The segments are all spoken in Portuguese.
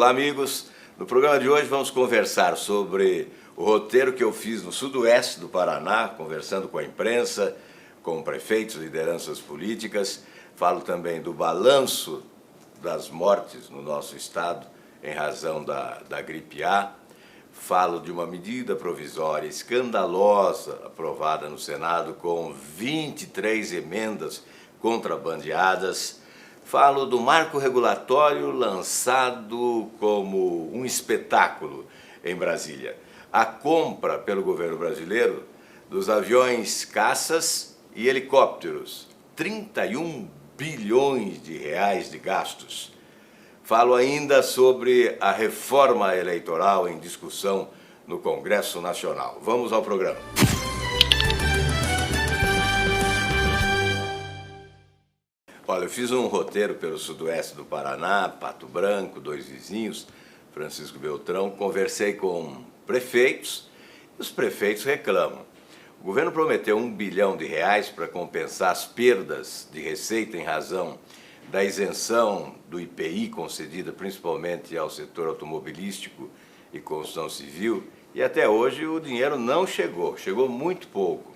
Olá, amigos. No programa de hoje vamos conversar sobre o roteiro que eu fiz no sudoeste do Paraná, conversando com a imprensa, com prefeitos, lideranças políticas. Falo também do balanço das mortes no nosso estado em razão da gripe A. Falo de uma medida provisória escandalosa aprovada no Senado com 23 emendas contrabandeadas. Falo do marco regulatório lançado como um espetáculo em Brasília. A compra pelo governo brasileiro dos aviões caças e helicópteros. 31 bilhões de reais de gastos. Falo ainda sobre a reforma eleitoral em discussão no Congresso Nacional. Vamos ao programa. Olha, eu fiz um roteiro pelo sudoeste do Paraná, Pato Branco, dois vizinhos, Francisco Beltrão. Conversei com prefeitos e os prefeitos reclamam. O governo prometeu R$1 bilhão para compensar as perdas de receita em razão da isenção do IPI concedida principalmente ao setor automobilístico e construção civil, e até hoje o dinheiro não chegou muito pouco.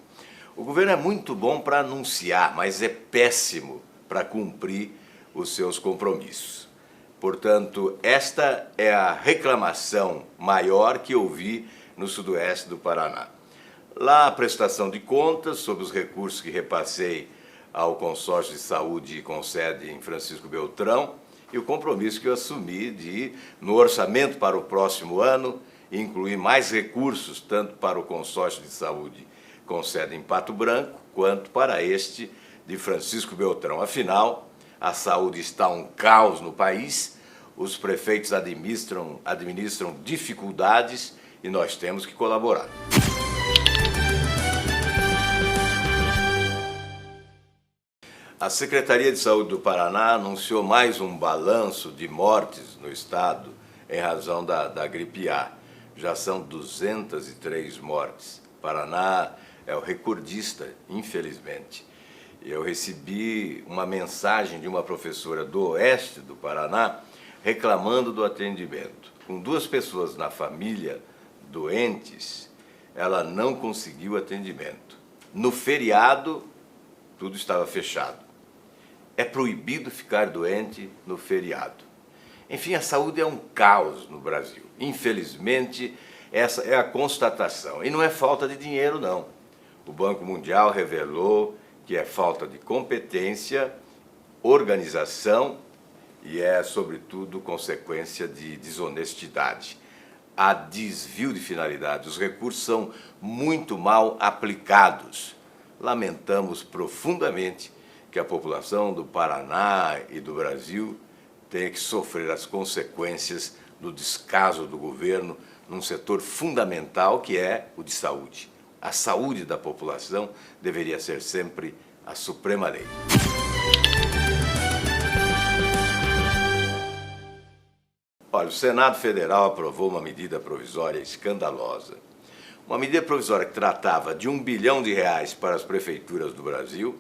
O governo é muito bom para anunciar, mas é péssimo para cumprir os seus compromissos. Portanto, esta é a reclamação maior que eu vi no sudoeste do Paraná. Lá a prestação de contas sobre os recursos que repassei ao consórcio de saúde com sede em Francisco Beltrão e o compromisso que eu assumi de, no orçamento para o próximo ano, incluir mais recursos tanto para o consórcio de saúde com sede em Pato Branco quanto para este de Francisco Beltrão. Afinal, a saúde está um caos no país, os prefeitos administram dificuldades e nós temos que colaborar. A Secretaria de Saúde do Paraná anunciou mais um balanço de mortes no estado em razão da gripe A. Já são 203 mortes. O Paraná é o recordista, infelizmente. Eu recebi uma mensagem de uma professora do oeste do Paraná reclamando do atendimento. Com 2 pessoas na família doentes, ela não conseguiu atendimento. No feriado, tudo estava fechado. É proibido ficar doente no feriado. Enfim, a saúde é um caos no Brasil. Infelizmente, essa é a constatação. E não é falta de dinheiro, não. O Banco Mundial revelou que é falta de competência, organização e é, sobretudo, consequência de desonestidade. Há desvio de finalidade, os recursos são muito mal aplicados. Lamentamos profundamente que a população do Paraná e do Brasil tenha que sofrer as consequências do descaso do governo num setor fundamental que é o de saúde. A saúde da população deveria ser sempre a suprema lei. Olha, o Senado Federal aprovou uma medida provisória escandalosa. Uma medida provisória que tratava de R$1 bilhão para as prefeituras do Brasil,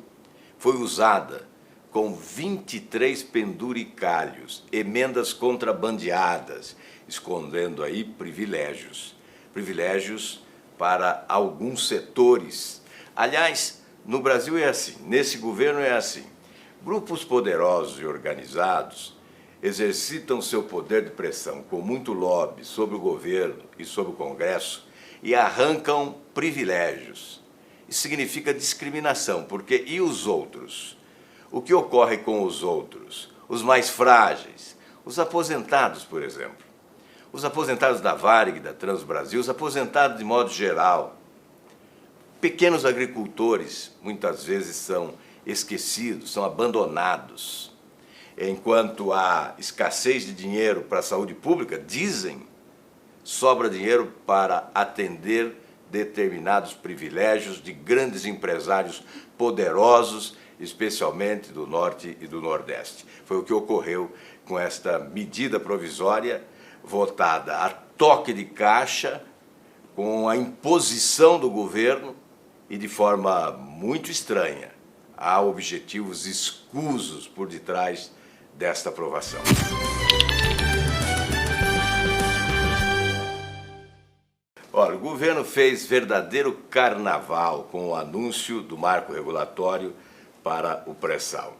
foi usada com 23 penduricalhos, emendas contrabandeadas, escondendo aí privilégios para alguns setores. Aliás, no Brasil é assim, nesse governo é assim. Grupos poderosos e organizados exercitam seu poder de pressão com muito lobby sobre o governo e sobre o Congresso e arrancam privilégios. Isso significa discriminação, porque e os outros? O que ocorre com os outros? Os mais frágeis, os aposentados, por exemplo. Os aposentados da Varig, da Transbrasil, os aposentados de modo geral. Pequenos agricultores, muitas vezes, são esquecidos, são abandonados. Enquanto há escassez de dinheiro para a saúde pública, dizem, sobra dinheiro para atender determinados privilégios de grandes empresários poderosos, especialmente do Norte e do Nordeste. Foi o que ocorreu com esta medida provisória votada a toque de caixa, com a imposição do governo e de forma muito estranha. Há objetivos escusos por detrás desta aprovação. Olha, o governo fez verdadeiro carnaval com o anúncio do marco regulatório para o pré-sal.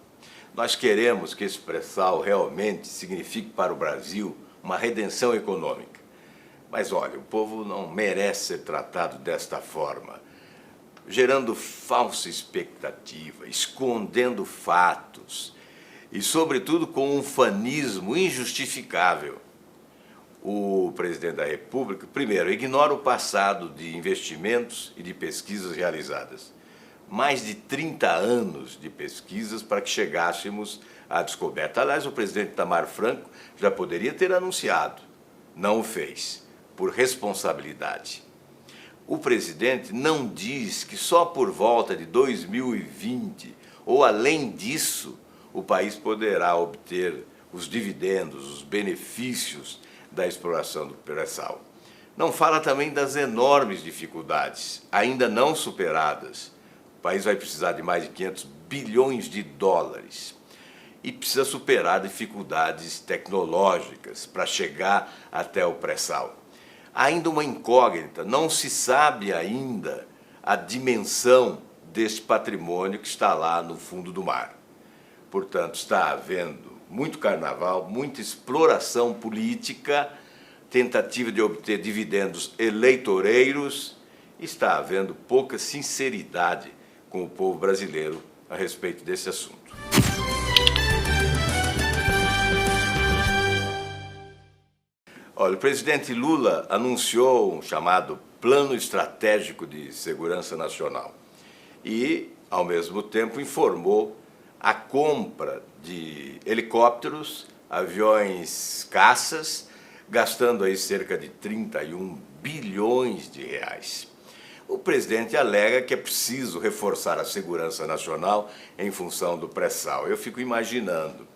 Nós queremos que esse pré-sal realmente signifique para o Brasil uma redenção econômica. Mas olha, o povo não merece ser tratado desta forma, gerando falsa expectativa, escondendo fatos e, sobretudo, com um fanismo injustificável. O presidente da República, primeiro, ignora o passado de investimentos e de pesquisas realizadas. Mais de 30 anos de pesquisas para que chegássemos à descoberta. Aliás, o presidente Itamar Franco já poderia ter anunciado, não o fez, por responsabilidade. O presidente não diz que só por volta de 2020 ou além disso o país poderá obter os dividendos, os benefícios da exploração do pré-sal. Não fala também das enormes dificuldades, ainda não superadas. O país vai precisar de mais de 500 bilhões de dólares e precisa superar dificuldades tecnológicas para chegar até o pré-sal. Ainda uma incógnita, não se sabe ainda a dimensão deste patrimônio que está lá no fundo do mar. Portanto, está havendo muito carnaval, muita exploração política, tentativa de obter dividendos eleitoreiros, está havendo pouca sinceridade com o povo brasileiro a respeito desse assunto. Olha, o presidente Lula anunciou um chamado Plano Estratégico de Segurança Nacional e, ao mesmo tempo, informou a compra de helicópteros, aviões caças, gastando aí cerca de 31 bilhões de reais. O presidente alega que é preciso reforçar a segurança nacional em função do pré-sal. Eu fico imaginando,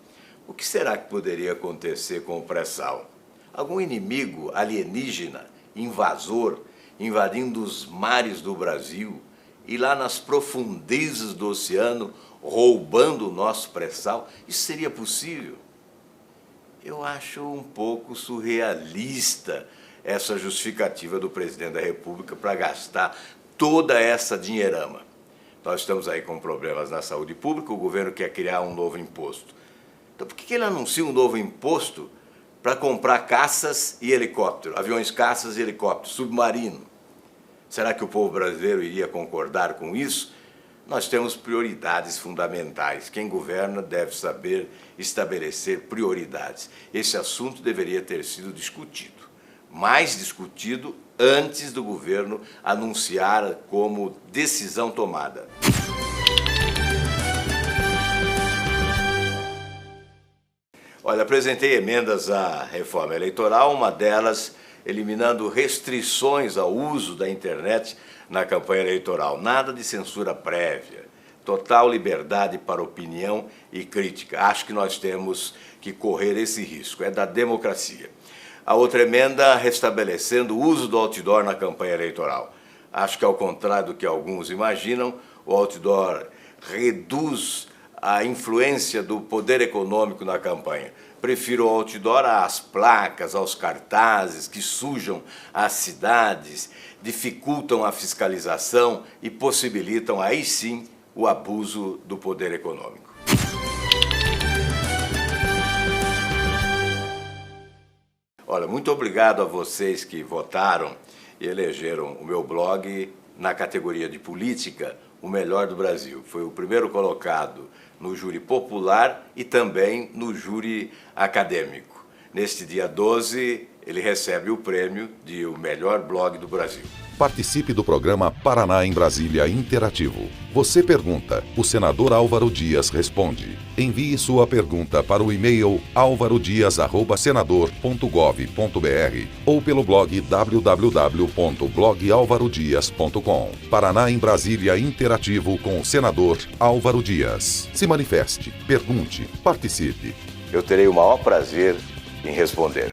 o que será que poderia acontecer com o pré-sal? Algum inimigo alienígena, invasor, invadindo os mares do Brasil e lá nas profundezas do oceano, roubando o nosso pré-sal? Isso seria possível? Eu acho um pouco surrealista essa justificativa do presidente da República para gastar toda essa dinheirama. Nós estamos aí com problemas na saúde pública, o governo quer criar um novo imposto. Então por que ele anuncia um novo imposto para comprar caças e helicópteros, aviões caças e helicópteros, submarino? Será que o povo brasileiro iria concordar com isso? Nós temos prioridades fundamentais. Quem governa deve saber estabelecer prioridades. Esse assunto deveria ter sido discutido, mais discutido antes do governo anunciar como decisão tomada. Olha, apresentei emendas à reforma eleitoral, uma delas eliminando restrições ao uso da internet na campanha eleitoral. Nada de censura prévia, total liberdade para opinião e crítica. Acho que nós temos que correr esse risco, é da democracia. A outra emenda restabelecendo o uso do outdoor na campanha eleitoral. Acho que, ao contrário do que alguns imaginam, o outdoor reduz a influência do poder econômico na campanha. Prefiro o outdoor às placas, aos cartazes que sujam as cidades, dificultam a fiscalização e possibilitam, aí sim, o abuso do poder econômico. Olha, muito obrigado a vocês que votaram e elegeram o meu blog na categoria de política, o melhor do Brasil. Foi o primeiro colocado no júri popular e também no júri acadêmico. Neste dia 12, ele recebe o prêmio de o melhor blog do Brasil. Participe do programa Paraná em Brasília Interativo. Você pergunta, o senador Álvaro Dias responde. Envie sua pergunta para o e-mail alvarodias@senador.gov.br ou pelo blog www.blogalvarodias.com. Paraná em Brasília Interativo com o senador Álvaro Dias. Se manifeste, pergunte, participe. Eu terei o maior prazer em responder.